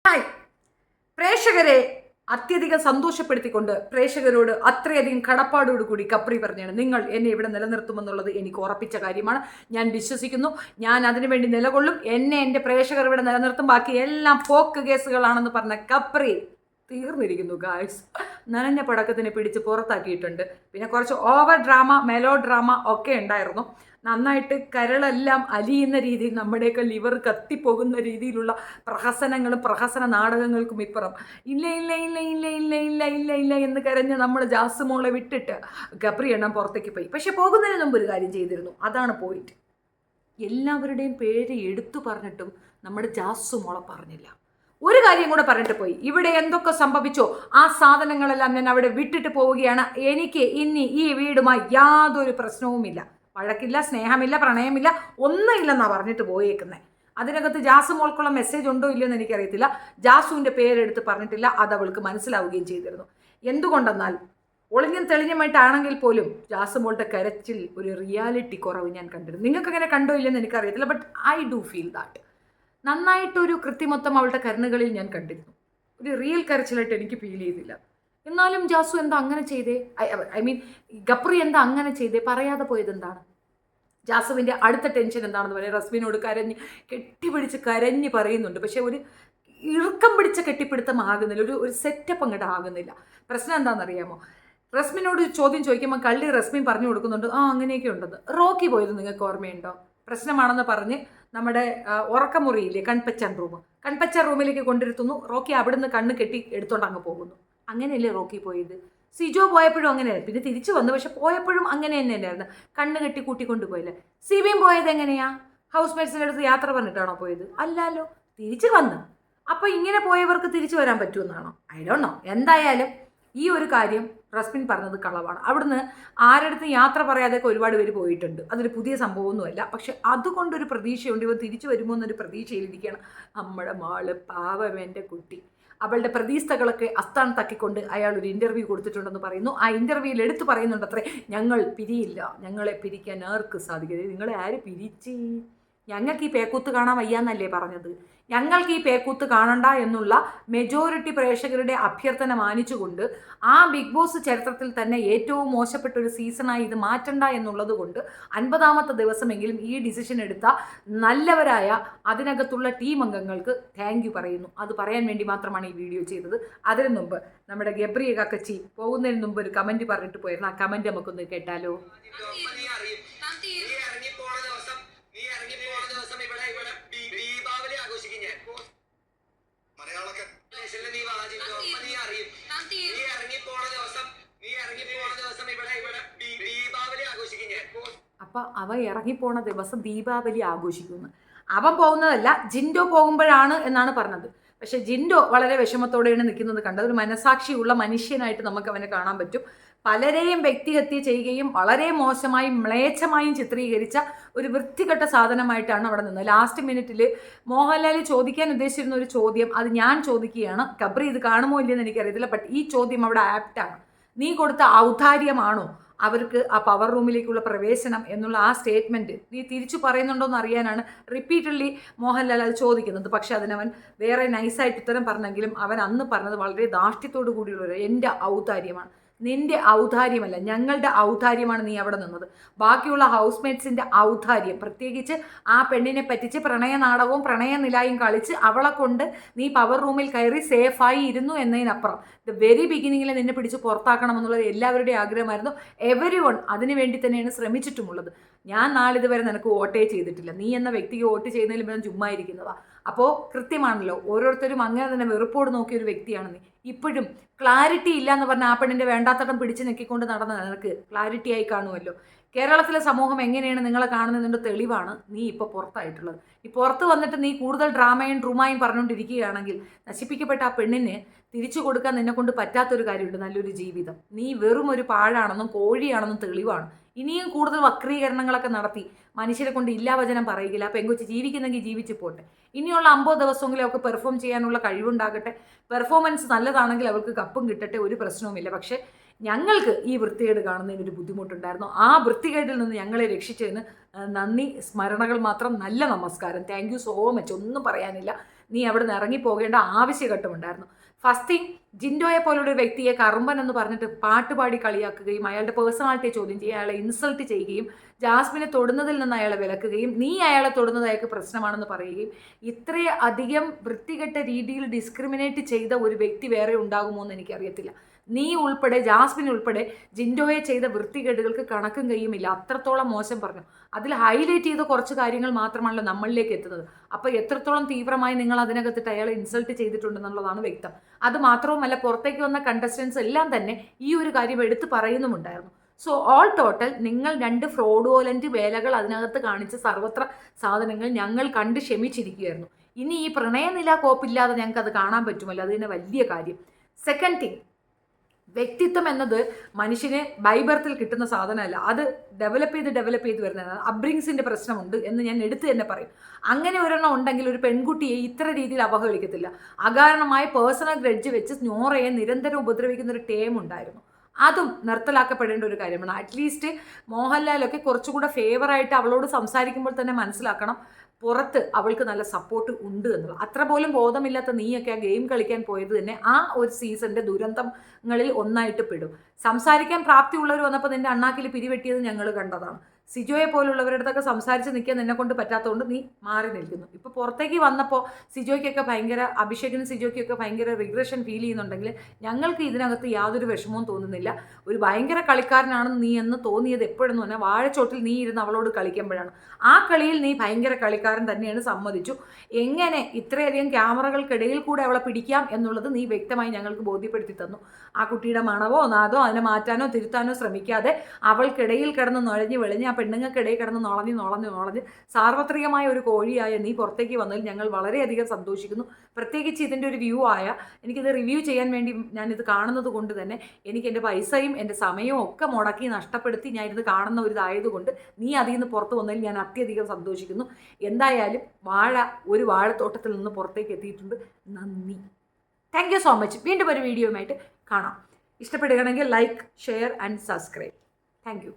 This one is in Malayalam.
ഹായ് പ്രേക്ഷകരെ അത്യധികം സന്തോഷപ്പെടുത്തിക്കൊണ്ട് പ്രേക്ഷകരോട് അത്രയധികം കടപ്പാടോടുകൂടി കപ്രി പറഞ്ഞാണ് നിങ്ങൾ എന്നെ ഇവിടെ നിലനിർത്തുമെന്നുള്ളത് എനിക്ക് ഉറപ്പിച്ച കാര്യമാണ്. ഞാൻ വിശ്വസിക്കുന്നു, ഞാൻ അതിനുവേണ്ടി നിലകൊള്ളും. എൻ്റെ പ്രേക്ഷകർ ഇവിടെ നിലനിർത്തും, ബാക്കി എല്ലാം പോക്ക് കേസുകളാണെന്ന് പറഞ്ഞ കപ്രി തീർന്നിരിക്കുന്നു ഗായ്സ്. നനഞ്ഞ പടക്കത്തിനെ പിടിച്ച് പുറത്താക്കിയിട്ടുണ്ട്. പിന്നെ കുറച്ച് ഓവർ ഡ്രാമ, മെലോ ഡ്രാമ ഒക്കെ ഉണ്ടായിരുന്നു. നന്നായിട്ട് കരളെല്ലാം അലിയുന്ന രീതിയിൽ നമ്മുടെയൊക്കെ ലിവർ കത്തിപ്പോകുന്ന രീതിയിലുള്ള പ്രഹസനങ്ങളും പ്രഹസന നാടകങ്ങൾക്കും ഇപ്പുറം ഇല്ല ഇല്ല ഇല്ല ഇല്ല ഇല്ല ഇല്ല ഇല്ല ഇല്ല എന്ന് കരഞ്ഞ് നമ്മൾ ജാസ്മോളെ വിട്ടിട്ട് ഗബ്രി എണ്ണം പുറത്തേക്ക് പോയി. പക്ഷെ പോകുന്നതിന് മുമ്പ് ഒരു കാര്യം ചെയ്തിരുന്നു. അതാണ് പോയിന്റ്. എല്ലാവരുടെയും പേര് എടുത്തു പറഞ്ഞിട്ടും നമ്മുടെ ജാസ്മോളെ പറഞ്ഞില്ല. ഒരു കാര്യം കൂടെ പറഞ്ഞിട്ട് പോയി. ഇവിടെ എന്തൊക്കെ സംഭവിച്ചോ ആ സാധനങ്ങളെല്ലാം ഞാൻ അവിടെ വിട്ടിട്ട് പോവുകയാണ്. എനിക്ക് ഇനി ഈ വീടുമായി യാതൊരു പ്രശ്നവുമില്ല. വഴക്കില്ല, സ്നേഹമില്ല, പ്രണയമില്ല, ഒന്നുമില്ലെന്നാണ് പറഞ്ഞിട്ട് പോയേക്കുന്നത്. അതിനകത്ത് ജാസു മോൾക്കുള്ള മെസ്സേജ് ഉണ്ടോ ഇല്ലയോ എന്ന് എനിക്കറിയത്തില്ല. ജാസുവിൻ്റെ പേരെടുത്ത് പറഞ്ഞിട്ടില്ല. അത് അവൾക്ക് മനസ്സിലാവുകയും ചെയ്തിരുന്നു. എന്തുകൊണ്ടെന്നാൽ ഒളിഞ്ഞും തെളിഞ്ഞുമായിട്ടാണെങ്കിൽ പോലും ജാസു മോളുടെ കരച്ചിൽ ഒരു റിയാലിറ്റി കുറവ് ഞാൻ കണ്ടിരുന്നു. നിങ്ങൾക്ക് അങ്ങനെ കണ്ടോ ഇല്ലെന്ന് എനിക്കറിയത്തില്ല. But I do feel that നന്നായിട്ടൊരു കൃത്രിമത്വം അവളുടെ കരുണകളിൽ ഞാൻ കണ്ടിരുന്നു. ഒരു റിയൽ കരച്ചിലായിട്ട് എനിക്ക് ഫീൽ ചെയ്തില്ല. എന്നാലും ജാസു എന്താ അങ്ങനെ ചെയ്തേ? ഐ മീൻ ഗപ്രി എന്താ അങ്ങനെ ചെയ്തേ? പറയാതെ പോയത് എന്താണ്? ജാസുവിൻ്റെ അടുത്ത ടെൻഷൻ എന്താണെന്ന് പറയാം. റസ്മിനോട് കെട്ടിപ്പിടിച്ച് കരഞ്ഞ് പറയുന്നുണ്ട്. പക്ഷെ ഒരു ഇറുക്കം പിടിച്ച കെട്ടിപ്പിടുത്തം ആകുന്നില്ല, ഒരു സെറ്റപ്പ് അങ്ങോട്ട് ആകുന്നില്ല. പ്രശ്നം എന്താണെന്നറിയാമോ? റസ്മിനോട് ചോദ്യം ചോദിക്കുമ്പോൾ കള്ളി റസ്മിൻ പറഞ്ഞു കൊടുക്കുന്നുണ്ട്, അങ്ങനെയൊക്കെ ഉണ്ടെന്ന്. റോക്കി പോയത് നിങ്ങൾക്ക് ഓർമ്മയുണ്ടോ? പ്രശ്നമാണെന്ന് പറഞ്ഞ് നമ്മുടെ ഉറക്കമുറിയില്ലേ, കൺപച്ചൻ റൂമിലേക്ക് കൊണ്ടിരുത്തുന്നു. റോക്കി അവിടുന്ന് കണ്ണ് കെട്ടി എടുത്തോണ്ട് അങ്ങ് പോകുന്നു. അങ്ങനെയല്ലേ റോക്കി പോയത്? സിജോ പോയപ്പോഴും അങ്ങനെയായിരുന്നു. പിന്നെ തിരിച്ചു വന്നു, പക്ഷെ പോയപ്പോഴും അങ്ങനെ തന്നെയായിരുന്നു. കണ്ണ് കെട്ടി കൂട്ടിക്കൊണ്ടുപോയില്ലേ. സിബിയും പോയത് എങ്ങനെയാ? ഹൗസ് മേറ്റ്സിൻ്റെ അടുത്ത് യാത്ര പറഞ്ഞിട്ടാണോ പോയത്? അല്ലല്ലോ, തിരിച്ചു വന്നു. അപ്പോൾ ഇങ്ങനെ പോയവർക്ക് തിരിച്ചു വരാൻ പറ്റുമെന്നാണോ? I don't know. എന്തായാലും ഈ ഒരു കാര്യം റസ്മിൻ പറഞ്ഞത് കളവാണ്. അവിടുന്ന് ആരടുത്ത് യാത്ര പറയാതെയൊക്കെ ഒരുപാട് പേര് പോയിട്ടുണ്ട്. അതൊരു പുതിയ സംഭവമൊന്നുമല്ല. പക്ഷെ അതുകൊണ്ടൊരു പ്രതീക്ഷയുണ്ട്, ഇവർ തിരിച്ചു വരുമോ എന്നൊരു പ്രതീക്ഷയിലിരിക്കുകയാണ് നമ്മുടെ മാള്. പാവം എൻ്റെ കുട്ടി. അവളുടെ പ്രതീക്ഷകളൊക്കെ അസ്ഥാനത്താക്കിക്കൊണ്ട് അയാൾ ഒരു ഇൻ്റർവ്യൂ കൊടുത്തിട്ടുണ്ടെന്ന് പറയുന്നു. ആ ഇൻ്റർവ്യൂവിൽ എടുത്തു പറയുന്നുണ്ടത്രേ, ഞങ്ങൾ പിരിയില്ല, ഞങ്ങളെ പിരിക്കാൻ ആർക്ക് സാധിക്കരുത്. നിങ്ങളെ ആര് പിരിച്ച്? ഞങ്ങൾക്ക് ഈ പേക്കൂത്ത് കാണാൻ വയ്യാന്നല്ലേ പറഞ്ഞത്? ഞങ്ങൾക്ക് ഈ പേക്കൂത്ത് കാണണ്ട എന്നുള്ള മെജോറിറ്റി പ്രേക്ഷകരുടെ അഭ്യർത്ഥന മാനിച്ചുകൊണ്ട് ആ ബിഗ് ബോസ് ചരിത്രത്തിൽ തന്നെ ഏറ്റവും മോശപ്പെട്ട ഒരു സീസണായി ഇത് മാറ്റണ്ട എന്നുള്ളത് കൊണ്ട് 50ാമത്തെ ദിവസമെങ്കിലും ഈ ഡിസിഷൻ എടുത്ത നല്ലവരായ അതിനകത്തുള്ള ടീം അംഗങ്ങൾക്ക് താങ്ക് യു പറയുന്നു. അത് പറയാൻ വേണ്ടി മാത്രമാണ് ഈ വീഡിയോ ചെയ്തത്. അതിനു മുമ്പ് നമ്മുടെ ഗബ്രി കക്കച്ചി പോകുന്നതിന് മുമ്പ് ഒരു കമൻറ്റ് പറഞ്ഞിട്ട് പോയിരുന്നു. ആ കമൻറ്റ് നമുക്കൊന്ന് കേട്ടാലോ? അപ്പൊ അവ ഇറങ്ങിപ്പോണ ദിവസം ദീപാവലി ആഘോഷിക്കുന്നു. അവൻ പോകുന്നതല്ല, ജിൻഡോ പോകുമ്പോഴാണ് എന്നാണ് പറഞ്ഞത്. പക്ഷെ ജിൻഡോ വളരെ വിഷമത്തോടെയാണ് നിൽക്കുന്നത് കണ്ടത്. ഒരു മനസാക്ഷിയുള്ള മനുഷ്യനായിട്ട് നമുക്ക് അവനെ കാണാൻ പറ്റും. പലരെയും വ്യക്തിഹത്യ ചെയ്യുകയും വളരെ മോശമായും മ്ലേച്ഛമായും ചിത്രീകരിച്ച ഒരു വൃത്തികെട്ട സാധനമായിട്ടാണ് അവിടെ നിന്നത്. ലാസ്റ്റ് മിനിറ്റിൽ മോഹൻലാൽ ചോദിക്കാൻ ഉദ്ദേശിച്ചിരുന്ന ഒരു ചോദ്യം അത് ഞാൻ ചോദിക്കുകയാണ്. ഗബ്രി ഇത് കാണുമോ ഇല്ലെന്ന് എനിക്കറിയത്തില്ല. ബട്ട് ഈ ചോദ്യം അവിടെ ആപ്റ്റാണ്. നീ കൊടുത്ത ഔദാര്യമാണോ അവർക്ക് ആ പവർ റൂമിലേക്കുള്ള പ്രവേശനം എന്നുള്ള ആ സ്റ്റേറ്റ്മെൻറ്റ് നീ തിരിച്ചു പറയുന്നുണ്ടോ എന്ന് അറിയാനാണ് റിപ്പീറ്റഡ്ലി മോഹൻലാൽ അത് ചോദിക്കുന്നത്. പക്ഷെ അതിനവൻ വേറെ നൈസായിട്ട് ഉത്തരം പറഞ്ഞെങ്കിലും അവൻ അന്ന് പറഞ്ഞത് വളരെ ധാർഷ്ട്യത്തോടു കൂടിയുള്ള എൻ്റെ ഔദാര്യമാണ്. നിന്റെ ഔദാര്യമല്ല, ഞങ്ങളുടെ ഔദാര്യമാണ് നീ അവിടെ നിന്നത്. ബാക്കിയുള്ള ഹൗസ് മേറ്റ്സിൻ്റെ ഔദാര്യം, പ്രത്യേകിച്ച് ആ പെണ്ണിനെ പറ്റിച്ച് പ്രണയ നാടകവും പ്രണയനിലായും കളിച്ച് അവളെ കൊണ്ട് നീ പവർ റൂമിൽ കയറി സേഫായി ഇരുന്നു എന്നതിനപ്പുറം ദ വെരി ബിഗിനിങ്ങിൽ നിന്നെ പിടിച്ച് പുറത്താക്കണമെന്നുള്ളത് എല്ലാവരുടെയും ആഗ്രഹമായിരുന്നു. എവരി വൺ അതിനു വേണ്ടി തന്നെയാണ് ശ്രമിച്ചിട്ടുമുള്ളത്. ഞാൻ നാളിതുവരെ നിനക്ക് വോട്ടേ ചെയ്തിട്ടില്ല. നീ എന്ന വ്യക്തിക്ക് വോട്ട് ചെയ്യുന്നതിൽ ഞാൻ ചുമ്മാ ഇരിക്കുന്നതാണ്. അപ്പോൾ കൃത്യമാണല്ലോ, ഓരോരുത്തരും അങ്ങനെ തന്നെ വെറുപ്പോട് നോക്കിയ ഒരു വ്യക്തിയാണ് നീ. ഇപ്പോഴും ക്ലാരിറ്റി ഇല്ല എന്ന് പറഞ്ഞാൽ ആ പെണ്ണിൻ്റെ വേണ്ടാത്തടം പിടിച്ച് നെക്കിക്കൊണ്ട് നടന്ന നിനക്ക് ക്ലാരിറ്റി ആയി കാണുമല്ലോ. കേരളത്തിലെ സമൂഹം എങ്ങനെയാണ് നിങ്ങളെ കാണുന്നതിൻ്റെ തെളിവാണ് നീ ഇപ്പോൾ പുറത്തായിട്ടുള്ളത്. ഈ പുറത്ത് വന്നിട്ട് നീ കൂടുതൽ ഡ്രാമയും ട്രൂമായും പറഞ്ഞുകൊണ്ടിരിക്കുകയാണെങ്കിൽ നശിപ്പിക്കപ്പെട്ട ആ പെണ്ണിന് തിരിച്ചു കൊടുക്കാൻ നിന്നെക്കൊണ്ട് പറ്റാത്തൊരു കാര്യമുണ്ട്, നല്ലൊരു ജീവിതം. നീ വെറും ഒരു പാഴാണെന്നും കോഴിയാണെന്നും തെളിവാണ്. ഇനിയും കൂടുതൽ വക്രീകരണങ്ങളൊക്കെ നടത്തി മനുഷ്യരെ കൊണ്ട് ഇല്ലാവചനം പറയുകയില്ല. ആ പെങ്കൊച്ച് ജീവിക്കുന്നെങ്കിൽ ജീവിച്ചു പോട്ടെ. ഇനിയുള്ള 50 ദിവസമെങ്കിലും അവൾക്ക് പെർഫോം ചെയ്യാനുള്ള കഴിവുണ്ടാകട്ടെ. പെർഫോമൻസ് നല്ലതാണെങ്കിൽ അവൾക്ക് കപ്പും കിട്ടട്ടെ, ഒരു പ്രശ്നവുമില്ല. പക്ഷേ ഞങ്ങൾക്ക് ഈ വൃത്തികേട് കാണുന്നതിനൊരു ബുദ്ധിമുട്ടുണ്ടായിരുന്നു. ആ വൃത്തികേടിൽ നിന്ന് ഞങ്ങളെ രക്ഷിച്ചതിന് നന്ദി, സ്മരണകൾ മാത്രം. നല്ല നമസ്കാരം. Thank you so much. ഒന്നും പറയാനില്ല. നീ അവിടെ നിന്ന് ഇറങ്ങിപ്പോകേണ്ട ആവശ്യഘട്ടമുണ്ടായിരുന്നു. ഫസ്റ്റ് തിങ്, ജിൻഡോയെ പോലുള്ള ഒരു വ്യക്തിയെ കറുമ്പൻ എന്ന് പറഞ്ഞിട്ട് പാട്ടുപാടി കളിയാക്കുകയും അയാളുടെ പേഴ്സണാലിറ്റിയെ ചോദ്യം ചെയ്യുകയും അയാളെ ഇൻസൾട്ട് ചെയ്യുകയും ജാസ്മിനെ തൊടുന്നതിൽ നിന്ന് അയാളെ വിലക്കുകയും നീ അയാളെ തൊടുന്നത് അയാൾക്ക് പ്രശ്നമാണെന്ന് പറയുകയും ഇത്രയധികം വൃത്തികെട്ട രീതിയിൽ ഡിസ്ക്രിമിനേറ്റ് ചെയ്ത ഒരു വ്യക്തി വേറെ ഉണ്ടാകുമോ എന്ന് എനിക്കറിയത്തില്ല. നീ ഉൾപ്പെടെ ജാസ്മിൻ ഉൾപ്പെടെ ജിൻഡോയെ ചെയ്ത വൃത്തികേടുകൾക്ക് കണക്കും കയ്യുമില്ല. അത്രത്തോളം മോശം പറഞ്ഞു. അതിൽ ഹൈലൈറ്റ് ചെയ്ത കുറച്ച് കാര്യങ്ങൾ മാത്രമാണല്ലോ നമ്മളിലേക്ക് എത്തുന്നത്. അപ്പോൾ എത്രത്തോളം തീവ്രമായി നിങ്ങൾ അതിനകത്തിട്ട് അയാളെ ഇൻസൾട്ട് ചെയ്തിട്ടുണ്ടെന്നുള്ളതാണ് വ്യക്തം. അത് മാത്രവുമല്ല, പുറത്തേക്ക് വന്ന കണ്ടസ്റ്റൻസ് എല്ലാം തന്നെ ഈ ഒരു കാര്യം എടുത്ത് പറയുന്നുമുണ്ടായിരുന്നു. സോ ഓൾ ടോട്ടൽ നിങ്ങൾ 2 ഫ്രോഡുവോലന്റ് വേലകൾ അതിനകത്ത് കാണിച്ച സർവത്ര സാധനങ്ങൾ ഞങ്ങൾ കണ്ട് ക്ഷമിച്ചിരിക്കുകയായിരുന്നു. ഇനി ഈ പ്രണയനില കോപ്പില്ലാതെ ഞങ്ങൾക്ക് അത് കാണാൻ പറ്റുമല്ലോ, അത് തന്നെ വലിയ കാര്യം. സെക്കൻഡ് തിങ്, വ്യക്തിത്വം എന്നത് മനുഷ്യന് ബൈ ബർത്തിൽ കിട്ടുന്ന സാധനമല്ല, അത് ഡെവലപ്പ് ചെയ്ത് വരുന്നതാണ്. അബ്രിങ്സിൻ്റെ പ്രശ്നമുണ്ട് എന്ന് ഞാൻ എടുത്ത് തന്നെ പറയും. അങ്ങനെ ഒരെണ്ണം ഉണ്ടെങ്കിൽ ഒരു പെൺകുട്ടിയെ ഇത്ര രീതിയിൽ അവഹേളിക്കത്തില്ല. അകാരണമായ പേഴ്സണൽ ഗ്രഡ്ജ് വെച്ച് നോറയെ നിരന്തരം ഉപദ്രവിക്കുന്ന ഒരു ടേം ഉണ്ടായിരുന്നു. അതും നിർത്തലാക്കപ്പെടേണ്ട ഒരു കാര്യമാണ്. അറ്റ്ലീസ്റ്റ് മോഹൻലാലൊക്കെ കുറച്ചുകൂടെ ഫേവറായിട്ട് അവളോട് സംസാരിക്കുമ്പോൾ തന്നെ മനസ്സിലാക്കണം പുറത്ത് അവൾക്ക് നല്ല സപ്പോർട്ട് ഉണ്ട് എന്നുള്ളത്. അത്ര പോലും ബോധമില്ലാത്ത നീയൊക്കെ ആ ഗെയിം കളിക്കാൻ പോയത് തന്നെ ആ ഒരു സീസണിൻ്റെ ദുരന്തങ്ങളിൽ ഒന്നായിട്ട് പെടും. സംസാരിക്കാൻ പ്രാപ്തിയുള്ളവർ വന്നപ്പോൾ നിൻ്റെ അണ്ണാക്കിൽ പിരിവെട്ടിയത് ഞങ്ങൾ കണ്ടതാണ്. സിജോയെ പോലുള്ളവരുടെ അടുത്തൊക്കെ സംസാരിച്ച് നിൽക്കാൻ നിന്നെ കൊണ്ട് പറ്റാത്തതുകൊണ്ട് നീ മാറി നിൽക്കുന്നു. ഇപ്പോൾ പുറത്തേക്ക് വന്നപ്പോൾ സിജോയ്ക്കൊക്കെ അഭിഷേകിനും സിജോയ്ക്കൊക്കെ ഭയങ്കര റിഗ്രഷൻ ഫീൽ ചെയ്യുന്നുണ്ടെങ്കിൽ ഞങ്ങൾക്ക് ഇതിനകത്ത് യാതൊരു വിഷമവും തോന്നുന്നില്ല. ഒരു ഭയങ്കര കളിക്കാരനാണെന്ന് നീ എന്ന് തോന്നിയത് എപ്പോഴെന്ന് പറഞ്ഞാൽ വാഴച്ചോട്ടിൽ നീ ഇരുന്ന് അവളോട് കളിക്കുമ്പോഴാണ്. ആ കളിയിൽ നീ ഭയങ്കര കളിക്കാരൻ തന്നെയാണ്, സമ്മതിച്ചു. എങ്ങനെ ഇത്രയധികം ക്യാമറകൾക്കിടയിൽ കൂടെ അവളെ പിടിക്കാം എന്നുള്ളത് നീ വ്യക്തമായി ഞങ്ങൾക്ക് ബോധ്യപ്പെടുത്തി തന്നു. ആ കുട്ടിയുടെ മണവോ നാദോ അതിനെ മാറ്റാനോ തിരുത്താനോ ശ്രമിക്കാതെ അവൾക്കിടയിൽ കിടന്ന് നുഴഞ്ഞ് വെളിഞ്ഞ് ആ പെണ്ണുങ്ങൾക്കിടയിൽ കിടന്ന് നുളഞ്ഞ് സാർവത്രികമായ ഒരു കോഴിയായ നീ പുറത്തേക്ക് വന്നതിൽ ഞങ്ങൾ വളരെയധികം സന്തോഷിക്കുന്നു. പ്രത്യേകിച്ച് ഇതിൻ്റെ ഒരു എനിക്കിത് റിവ്യൂ ചെയ്യാൻ വേണ്ടി ഞാനിത് കാണുന്നത് കൊണ്ട് തന്നെ എനിക്ക് എൻ്റെ പൈസയും എൻ്റെ സമയവും ഒക്കെ മുടക്കി നഷ്ടപ്പെടുത്തി ഞാൻ ഇത് കാണുന്ന ഒരു ഇതായതുകൊണ്ട് നീ അതിൽ നിന്ന് പുറത്ത് വന്നതിൽ ഞാൻ അത്യധികം സന്തോഷിക്കുന്നു. എന്തായാലും ഒരു വാഴത്തോട്ടത്തിൽ നിന്ന് പുറത്തേക്ക് എത്തിയിട്ടുണ്ട്. നന്ദി. Thank you so much. വീണ്ടും ഒരു വീഡിയോയുമായിട്ട് കാണാം. ഇഷ്ടപ്പെടുകയാണെങ്കിൽ like, share and subscribe. Thank you.